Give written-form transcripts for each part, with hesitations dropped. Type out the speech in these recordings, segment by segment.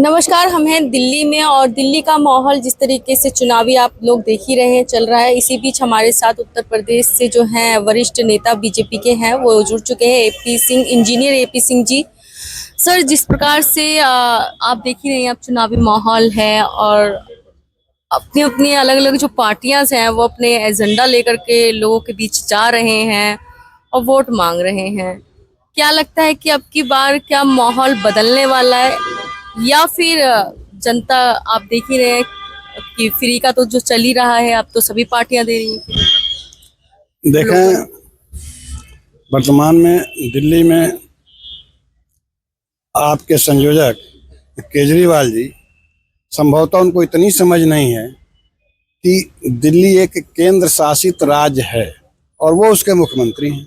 नमस्कार। हम हैं दिल्ली में और दिल्ली का माहौल जिस तरीके से चुनावी आप लोग देख ही रहे हैं चल रहा है। इसी बीच हमारे साथ उत्तर प्रदेश से जो हैं वरिष्ठ नेता बीजेपी के हैं वो जुड़ चुके हैं, AP Singh, engineer AP Singh ji. Sir, जिस प्रकार से आप देख ही रहे हैं, अब चुनावी माहौल है और अपनी अपनी अलग अलग जो पार्टियां हैं वो अपने एजेंडा लेकर के लोगों के बीच जा रहे हैं और वोट मांग रहे हैं। क्या लगता है कि अब की बार क्या माहौल बदलने वाला है या फिर जनता, आप देख ही रहे हैं कि फ्री का तो जो चल ही रहा है, अब तो सभी पार्टियां दे रही हैं। देखें, वर्तमान में दिल्ली में आपके संयोजक केजरीवाल जी, संभवतः उनको इतनी समझ नहीं है कि दिल्ली एक केंद्र शासित राज्य है और वो उसके मुख्यमंत्री हैं।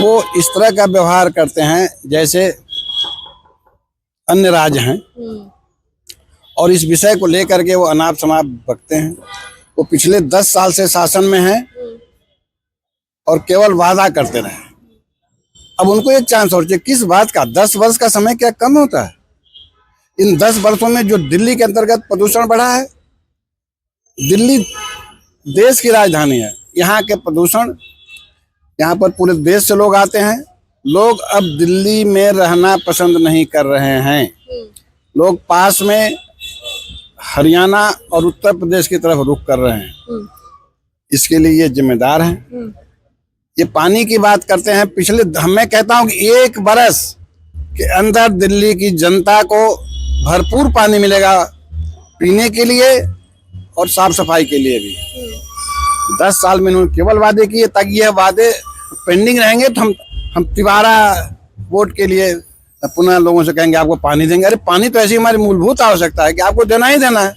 वो इस तरह का व्यवहार करते हैं जैसे अन्य राज्य हैं और इस विषय को लेकर के वो अनाप शनाप बकते हैं। वो पिछले 10 साल से शासन में हैं और केवल वादा करते रहे। अब उनको एक चांस और चाहिए। किस बात का? 10 वर्ष का समय क्या कम होता है? इन 10 वर्षों में जो दिल्ली के अंतर्गत प्रदूषण बढ़ा है, दिल्ली देश की राजधानी है। यहाँ के प्रदूषण, यहाँ पर पूरे देश से लोग आते हैं। लोग अब दिल्ली में रहना पसंद नहीं कर रहे हैं। लोग पास में हरियाणा और उत्तर प्रदेश की तरफ रुख कर रहे हैं। इसके लिए ये जिम्मेदार हैं। ये पानी की बात करते हैं। मैं कहता हूँ कि 1 बरस के अंदर दिल्ली की जनता को भरपूर पानी मिलेगा पीने के लिए और साफ सफाई के लिए भी। 10 साल में उन्होंने केवल वादे किए, ताकि यह वादे पेंडिंग रहेंगे तो हम तिबारा वोट के लिए पुनः लोगों से कहेंगे आपको पानी देंगे। अरे पानी तो ऐसी हमारी मूलभूत आवश्यकता है कि आपको देना ही देना है।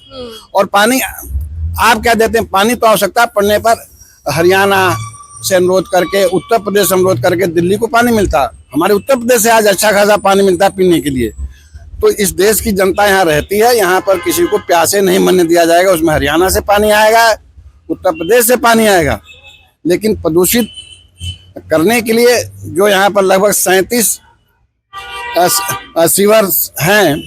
और पानी आप क्या देते हैं? पानी तो आवश्यकता पड़ने पर हरियाणा से अनुरोध करके, उत्तर प्रदेश से अनुरोध करके दिल्ली को पानी मिलता है। हमारे उत्तर प्रदेश से आज अच्छा खासा पानी मिलता है पीने के लिए। तो इस देश की जनता यहाँ रहती है। यहाँ पर किसी को प्यासे नहीं मरने दिया जाएगा। उसमें हरियाणा से पानी आएगा, उत्तर प्रदेश से पानी आएगा। लेकिन प्रदूषित करने के लिए जो यहाँ पर लगभग 37 सीवर हैं,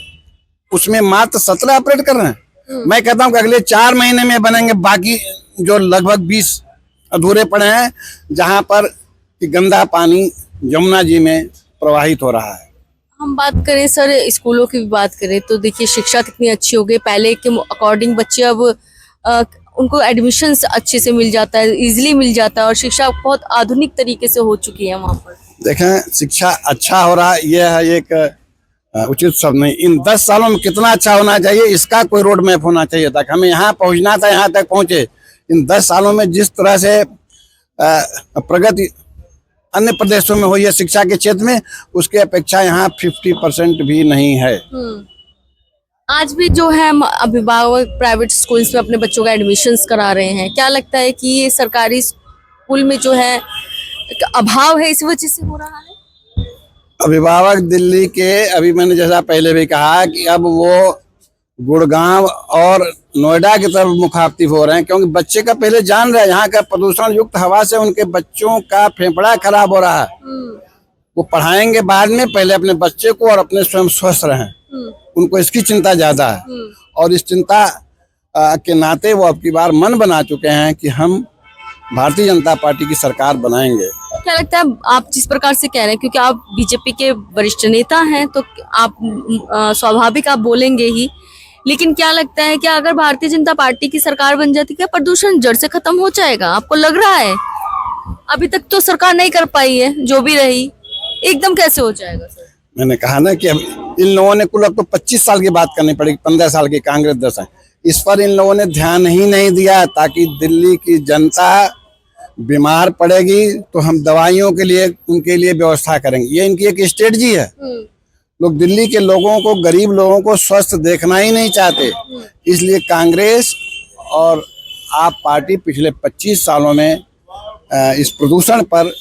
उसमें मात्र 17 ऑपरेट कर रहे हैं। मैं कहता हूँ कि अगले 4 महीने में बनेंगे। बाकी जो लगभग 20 अधूरे पड़े हैं, जहाँ पर गंदा पानी यमुना जी में प्रवाहित हो रहा है। हम बात करें सर, स्कूलों की भी बात करें तो देखिए शिक्षा कितनी अच्छी हो गई। पहले के अकॉर्डिंग बच्चे अब उनको एडमिशन अच्छे से मिल जाता है, इजीली मिल जाता है और शिक्षा बहुत आधुनिक तरीके से हो चुकी है वहाँ पर। देखें, शिक्षा अच्छा हो रहा है, यह है एक उचित शब्द नहीं। इन 10 सालों में कितना अच्छा होना चाहिए, इसका कोई रोड मैप होना चाहिए था। हमें यहाँ पहुँचना था, यहाँ तक पहुँचे। इन 10 सालों में जिस तरह से प्रगति अन्य प्रदेशों में हुई है शिक्षा के क्षेत्र में, उसकी अपेक्षा यहाँ 50% भी नहीं है। आज भी जो है अभिभावक प्राइवेट स्कूल्स में अपने बच्चों का एडमिशन्स करा रहे हैं। क्या लगता है कि ये सरकारी स्कूल में जो है एक अभाव है, इस वजह से हो रहा है? अभिभावक दिल्ली के, अभी मैंने जैसा पहले भी कहा कि अब वो गुड़गांव और नोएडा की तरफ मुखातिब हो रहे हैं, क्योंकि बच्चे का पहले जान रहे हैं यहाँ का प्रदूषण युक्त हवा से उनके बच्चों का फेफड़ा खराब हो रहा है। वो पढ़ाएंगे बाद में, पहले अपने बच्चे को और अपने स्वयं स्वस्थ रहें। उनको इसकी चिंता ज्यादा है और इस चिंता के नाते वो अब की बार मन बना चुके हैं कि हम भारतीय जनता पार्टी की सरकार बनाएंगे। क्या लगता है, आप जिस प्रकार से कह रहे हैं, क्योंकि आप बीजेपी के वरिष्ठ नेता हैं तो आप स्वाभाविक आप बोलेंगे ही, लेकिन क्या लगता है कि अगर भारतीय जनता पार्टी की सरकार बन जाती, क्या प्रदूषण जड़ से खत्म हो जाएगा? आपको लग रहा है? अभी तक तो सरकार नहीं कर पाई है, जो भी रही, एकदम कैसे हो जाएगा सर? मैंने कहा ना कि अब इन लोगों ने कुल अब तो 25 साल की बात करनी पड़ेगी। 15 साल की कांग्रेस 10 है। इस पर इन लोगों ने ध्यान ही नहीं दिया, ताकि दिल्ली की जनता बीमार पड़ेगी तो हम दवाइयों के लिए उनके लिए व्यवस्था करेंगे। ये इनकी एक स्ट्रेटजी है। लोग दिल्ली के लोगों को, गरीब लोगों को स्वस्थ देखना ही नहीं चाहते। इसलिए कांग्रेस और आप पार्टी पिछले 25 सालों में इस प्रदूषण पर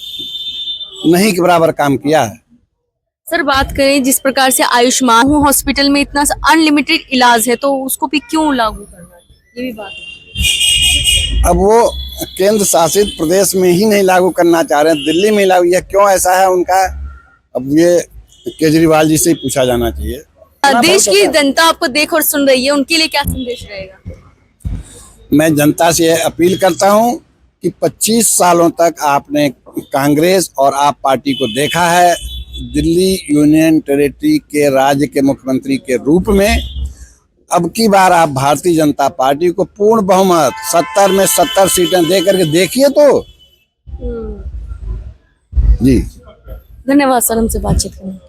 नहीं के बराबर काम किया है। सर, बात करें जिस प्रकार से आयुष्मान हॉस्पिटल में इतना अनलिमिटेड इलाज है, तो उसको भी क्यों लागू करना है? ये भी बात है। अब वो केंद्र शासित प्रदेश में ही नहीं लागू करना चाह रहे हैं, दिल्ली में लागू। यह क्यों ऐसा है उनका, अब ये केजरीवाल जी से ही पूछा जाना चाहिए। इतना देश बहुत की होता है। जनता आपको देख और सुन रही है, उनके लिए क्या संदेश रहेगा? मैं जनता से यह अपील करता हूं कि 25 सालों तक आपने कांग्रेस और आप पार्टी को देखा है दिल्ली यूनियन टेरिटरी के राज्य के मुख्यमंत्री के रूप में। अब की बार आप भारतीय जनता पार्टी को पूर्ण बहुमत 70 में 70 सीटें दे करके देखिए तो। जी धन्यवाद सर हमसे बातचीत करने के लिए।